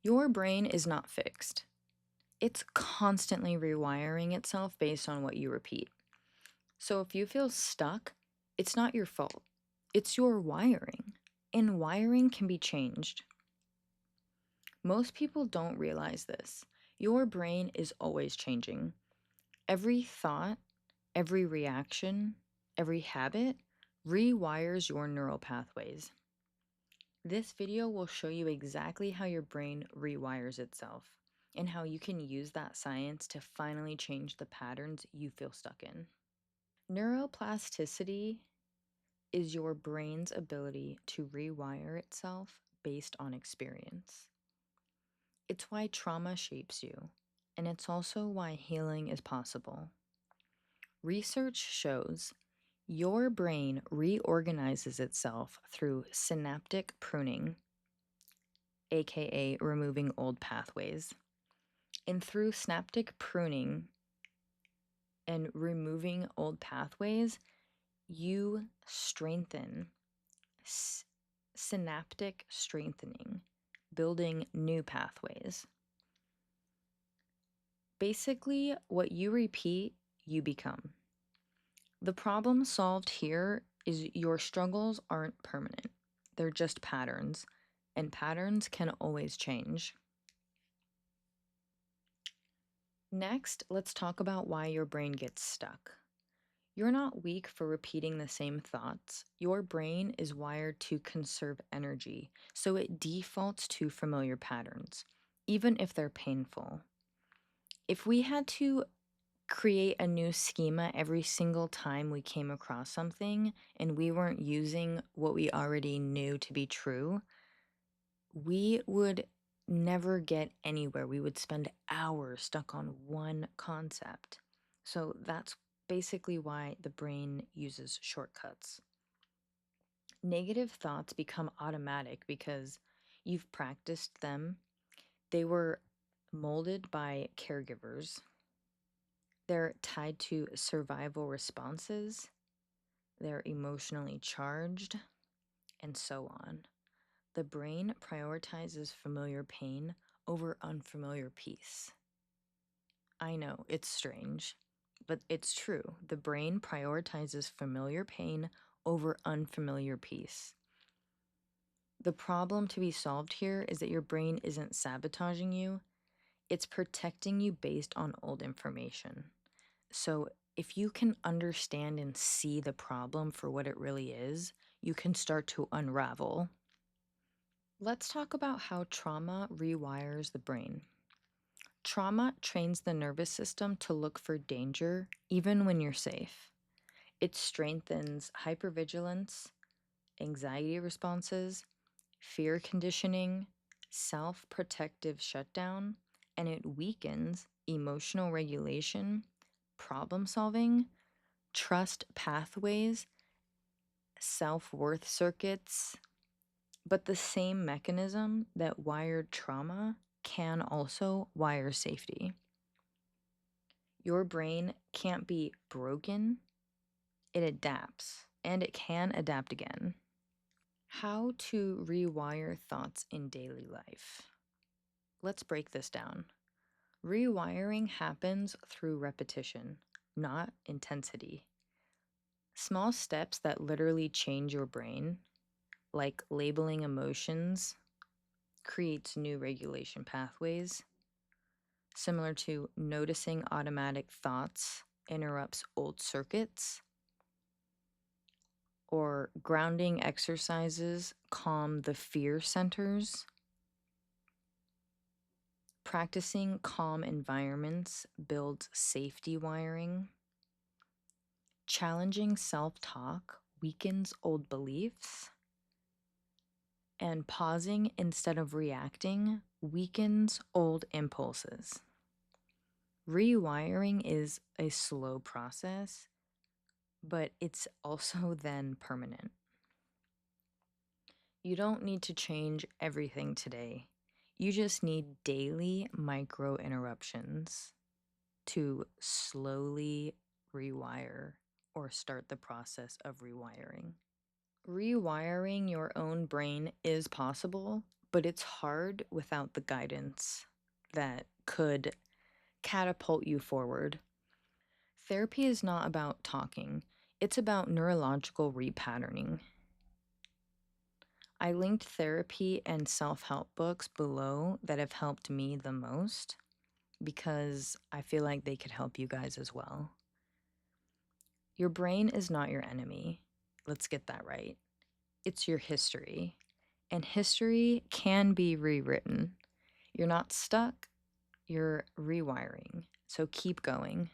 Your brain is not fixed. It's constantly rewiring itself based on what you repeat. So if you feel stuck, it's not your fault. It's your wiring. And wiring can be changed. Most people don't realize this. Your brain is always changing. Every thought, every reaction, every habit rewires your neural pathways. This video will show you exactly how your brain rewires itself and how you can use that science to finally change the patterns you feel stuck in. Neuroplasticity is your brain's ability to rewire itself based on experience. It's why trauma shapes you, and it's also why healing is possible. Research shows your brain reorganizes itself through synaptic pruning, aka removing old pathways. And through synaptic pruning and removing old pathways, you strengthen synaptic strengthening, building new pathways. Basically, what you repeat, you become. The problem solved here is your struggles aren't permanent. They're just patterns, and patterns can always change. Next, let's talk about why your brain gets stuck. You're not weak for repeating the same thoughts. Your brain is wired to conserve energy, so it defaults to familiar patterns, even if they're painful. If we had to create a new schema every single time we came across something and we weren't using what we already knew to be true, we would never get anywhere. We would spend hours stuck on one concept. So that's basically why the brain uses shortcuts. Negative thoughts become automatic because you've practiced them. They were molded by caregivers. They're tied to survival responses. They're emotionally charged, and so on. The brain prioritizes familiar pain over unfamiliar peace. I know, it's strange, but it's true. The brain prioritizes familiar pain over unfamiliar peace. The problem to be solved here is that your brain isn't sabotaging you, it's protecting you based on old information. So if you can understand and see the problem for what it really is, you can start to unravel. Let's talk about how trauma rewires the brain. Trauma trains the nervous system to look for danger even when you're safe. It strengthens hypervigilance, anxiety responses, fear conditioning, self-protective shutdown, and it weakens emotional regulation, problem solving, trust pathways, self-worth circuits. But the same mechanism that wired trauma can also wire safety. Your brain can't be broken, it adapts, and it can adapt again. How to rewire thoughts in daily life. Let's break this down. Rewiring happens through repetition, not intensity. Small steps that literally change your brain, like labeling emotions, creates new regulation pathways. Similar to noticing automatic thoughts interrupts old circuits. Or grounding exercises calm the fear centers. Practicing calm environments builds safety wiring. Challenging self-talk weakens old beliefs. And pausing instead of reacting weakens old impulses. Rewiring is a slow process, but it's also then permanent. You don't need to change everything today. You just need daily micro interruptions to slowly rewire or start the process of rewiring. Rewiring your own brain is possible, but it's hard without the guidance that could catapult you forward. Therapy is not about talking, it's about neurological repatterning. I linked therapy and self help books below that have helped me the most because I feel like they could help you guys as well. Your brain is not your enemy. Let's get that right. It's your history, and history can be rewritten. You're not stuck, you're rewiring. So keep going.